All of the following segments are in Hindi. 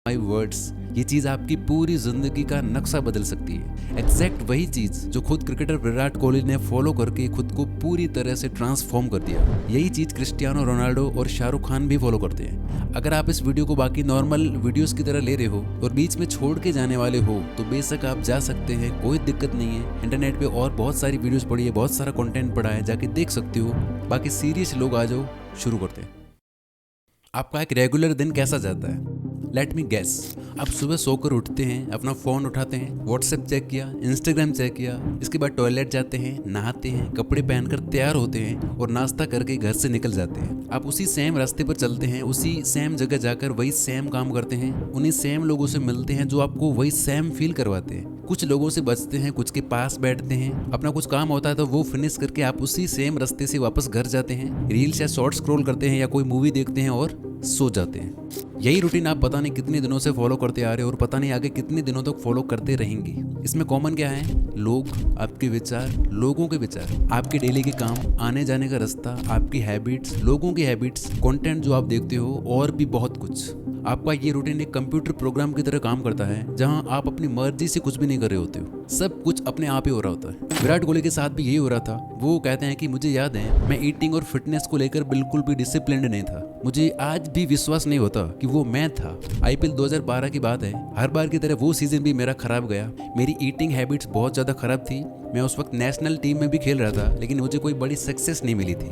माई वर्ड्स, ये चीज़ आपकी पूरी जिंदगी का नक्शा बदल सकती है। एग्जैक्ट वही चीज़ जो खुद क्रिकेटर विराट कोहली ने फॉलो करके खुद को पूरी तरह से ट्रांसफॉर्म कर दिया, यही चीज़ क्रिस्टियानो रोनाल्डो और शाहरुख खान भी फॉलो करते हैं। अगर आप इस वीडियो को बाकी नॉर्मल वीडियोस की तरह ले रहे हो और बीच में छोड़ के जाने वाले हो तो बेशक आप जा सकते हैं, कोई दिक्कत नहीं है। इंटरनेट पे और बहुत सारी वीडियोस पड़ी है, बहुत सारा कंटेंट पड़ा है, जाके देख सकते हो। बाकी सीरियस लोग आ जाओ, शुरू करते हैं। आपका एक रेगुलर दिन कैसा जाता है? Let me guess. आप सुबह सोकर उठते हैं, अपना फ़ोन उठाते हैं, व्हाट्सएप चेक किया, इंस्टाग्राम चेक किया, इसके बाद टॉयलेट जाते हैं, नहाते हैं, कपड़े पहनकर तैयार होते हैं और नाश्ता करके घर से निकल जाते हैं। आप उसी सेम रास्ते पर चलते हैं, उसी सेम जगह जाकर वही सेम काम करते हैं, उन्हीं सेम लोगों से मिलते हैं जो आपको वही सेम फील करवाते हैं। कुछ लोगों से बचते हैं, कुछ के पास बैठते हैं, अपना कुछ काम होता है तो वो फिनिश करके आप उसी सेम रास्ते से वापस घर जाते हैं, रील्स या शॉर्ट्स स्क्रॉल करते हैं या कोई मूवी देखते हैं और सो जाते हैं। यही रूटीन आप पता नहीं कितने दिनों से फॉलो करते आ रहे हो और पता नहीं आगे कितने दिनों तक फॉलो करते रहेंगे। इसमें कॉमन क्या है? लोग, आपके विचार, लोगों के विचार, आपके डेली के काम, आने जाने का रास्ता, आपकी हैबिट्स, लोगों की हैबिट्स, कंटेंट जो आप देखते हो और भी बहुत कुछ। आपका ये रूटीन एक कंप्यूटर प्रोग्राम की तरह काम करता है जहां आप अपनी मर्जी से कुछ भी नहीं कर रहे होते हो, सब कुछ अपने आप ही हो रहा होता है। विराट कोहली के साथ भी यही हो रहा था। वो कहते हैं कि मुझे याद है मैं ईटिंग और फिटनेस को लेकर बिल्कुल भी डिसिप्लिन्ड नहीं था, मुझे आज भी विश्वास नहीं होता कि वो मैं था। आईपीएल 2012 की बात है, हर बार की तरह वो सीजन भी मेरा खराब गया। मेरी ईटिंग हैबिट्स बहुत ज़्यादा खराब थी। मैं उस वक्त नेशनल टीम में भी खेल रहा था लेकिन मुझे कोई बड़ी सक्सेस नहीं मिली थी।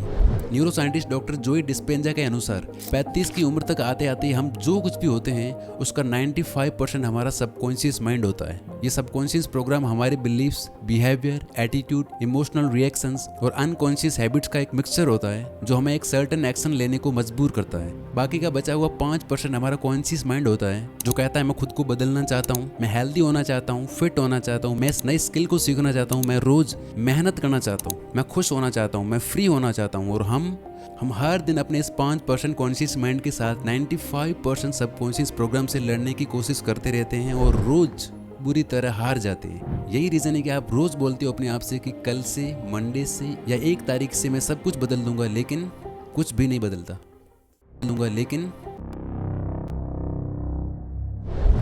न्यूरो साइंटिस्ट डॉक्टर जोई डिस्पेंजा के अनुसार 35 की उम्र तक आते आते हम जो कुछ भी होते हैं उसका 95% हमारा सबकॉन्शियस माइंड होता है। ये सबकॉन्शियस प्रोग्राम हमारे beliefs, behaviour, attitude, emotional reactions और अनकॉन्शियस हैबिट्स का एक मिक्सचर होता है जो हमें एक सर्टेन एक्शन लेने को मजबूर करता है। बाकी का बचा हुआ 5% हमारा कॉन्शियस माइंड होता है जो कहता है मैं खुद को बदलना चाहता हूँ, मैं हेल्दी होना चाहता हूँ, फिट होना चाहता हूँ, मैं इस नई स्किल को सीखना चाहता हूँ, मैं रोज मेहनत करना चाहता हूँ, मैं खुश होना चाहता हूँ, मैं फ्री होना चाहता हूँ। और हम हर दिन अपने इस 5% कॉन्शियस माइंड के साथ 95% सबकॉन्शियस प्रोग्राम से लड़ने की कोशिश करते रहते हैं और रोज बुरी तरह हार जाते हैं। यही रीजन है कि आप रोज बोलते हो अपने आप से कि कल से, मंडे से या 1 तारीख से मैं सब कुछ बदल दूंगा, लेकिन कुछ भी नहीं बदलता।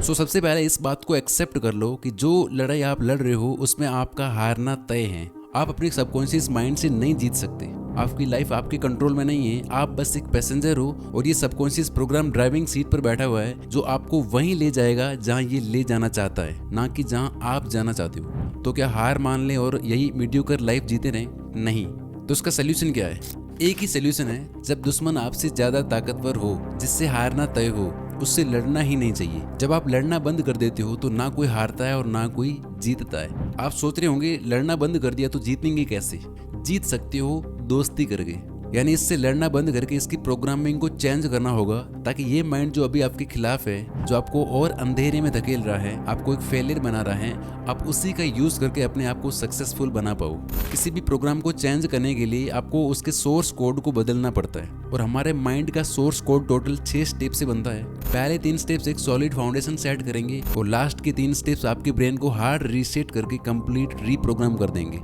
सबसे पहले इस बात को एक्सेप्ट कर लो कि जो लड़ाई आप लड़ रहे हो उसमें आपका हारना तय है। आप अपने सबकॉन्शियस माइंड से नहीं जीत सकते। आपकी लाइफ आपके कंट्रोल में नहीं है, आप बस एक पैसेंजर हो और ये सबकॉन्शियस प्रोग्राम ड्राइविंग सीट पर बैठा हुआ है जो आपको वहीं ले जाएगा जहां ये ले जाना चाहता है, ना कि जहां आप जाना चाहते हो। तो क्या हार मान लें और यही मीडियोकर लाइफ जीते रहें? नहीं। तो इसका सोल्यूशन क्या है? एक ही सोल्यूशन है, जब दुश्मन आपसे ज्यादा ताकतवर हो, जिससे हारना तय हो, उससे लड़ना ही नहीं चाहिए। जब आप लड़ना बंद कर देते हो तो ना कोई हारता है और ना कोई जीतता है। आप सोच रहे होंगे लड़ना बंद कर दिया तो जीतेंगे कैसे? जीत सकते हो दोस्ती करके, यानी इससे लड़ना बंद करके इसकी प्रोग्रामिंग को चेंज करना होगा ताकि ये माइंड जो अभी आपके खिलाफ है, जो आपको और अंधेरे में धकेल रहा है, आपको एक फेलियर बना रहा है, आप उसी का यूज करके अपने आप को सक्सेसफुल बना पाओ। किसी भी प्रोग्राम को चेंज करने के लिए आपको उसके सोर्स कोड को बदलना पड़ता है और हमारे माइंड का सोर्स कोड टोटल 6 स्टेप से बनता है। पहले 3 स्टेप्स एक सॉलिड फाउंडेशन सेट करेंगे और लास्ट के 3 स्टेप्स आपके ब्रेन को हार्ड रीसेट करके कंप्लीट रीप्रोग्राम कर देंगे।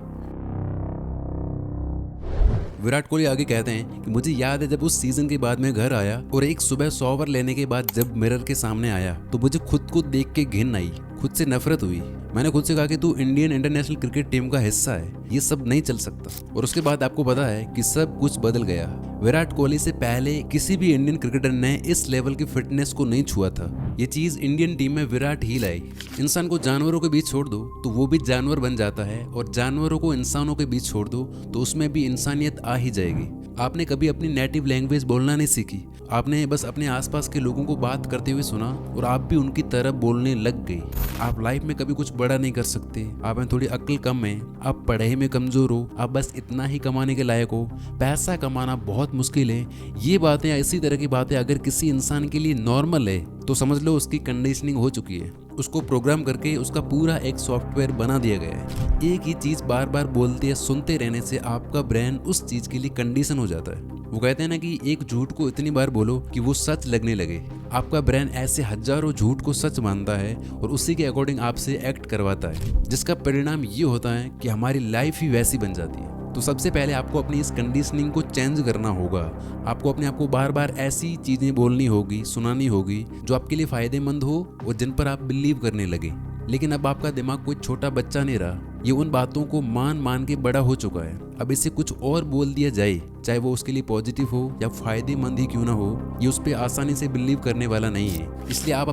विराट कोहली आगे कहते हैं कि मुझे याद है जब उस सीजन के बाद मैं घर आया और एक सुबह शॉवर लेने के बाद जब मिरर के सामने आया तो मुझे खुद को देख के घिन आई, खुद से नफरत हुई। मैंने खुद से कहा कि तू इंडियन इंटरनेशनल क्रिकेट टीम का हिस्सा है, ये सब नहीं चल सकता। और उसके बाद आपको पता है कि सब कुछ बदल गया। विराट कोहली से पहले किसी भी इंडियन क्रिकेटर ने इस लेवल की फिटनेस को नहीं छुआ था। ये चीज इंडियन टीम में विराट ही लाई। इंसान को जानवरों के बीच छोड़ दो तो वो भी जानवर बन जाता है और जानवरों को इंसानों के बीच छोड़ दो तो उसमें भी इंसानियत आ ही जाएगी। आपने कभी अपनी नेटिव लैंग्वेज बोलना नहीं सीखी, आपने बस अपने आसपास के लोगों को बात करते हुए सुना और आप भी उनकी तरह बोलने लग गई। आप लाइफ में कभी कुछ बड़ा नहीं कर सकते, आप में थोड़ी अक्ल कम है, आप पढ़ाई में कमजोर हो, आप बस इतना ही कमाने के लायक हो, पैसा कमाना बहुत मुश्किल है। ये बातें, इसी तरह की बातें अगर किसी इंसान के लिए नॉर्मल है तो समझ लो उसकी कंडीशनिंग हो चुकी है। उसको प्रोग्राम करके उसका पूरा एक सॉफ्टवेयर बना दिया गया है। एक ही चीज बार बार बोलते या सुनते रहने से आपका ब्रेन उस चीज के लिए कंडीशन हो जाता है। वो कहते हैं ना कि एक झूठ को इतनी बार बोलो कि वो सच लगने लगे। आपका ब्रेन ऐसे हजारों झूठ को सच मानता है और उसी के अकॉर्डिंग आपसे एक्ट करवाता है, जिसका परिणाम ये होता है कि हमारी लाइफ ही वैसी बन जाती है। तो सबसे पहले आपको अपनी इस कंडीशनिंग को चेंज करना होगा। आपको अपने आप को बार बार ऐसी चीज़ें बोलनी होगी, सुनानी होगी जो आपके लिए फ़ायदेमंद हो और जिन पर आप बिलीव करने लगे। लेकिन अब आपका दिमाग कोई छोटा बच्चा नहीं रहा, ये उन बातों को मान मान के बड़ा हो चुका है। अब इससे कुछ और बोल दिया जाए, चाहे वो उसके लिए पॉजिटिव हो या फ़ायदेमंद ही क्यों ना हो, ये उस पर आसानी से बिलीव करने वाला नहीं है। इसलिए आप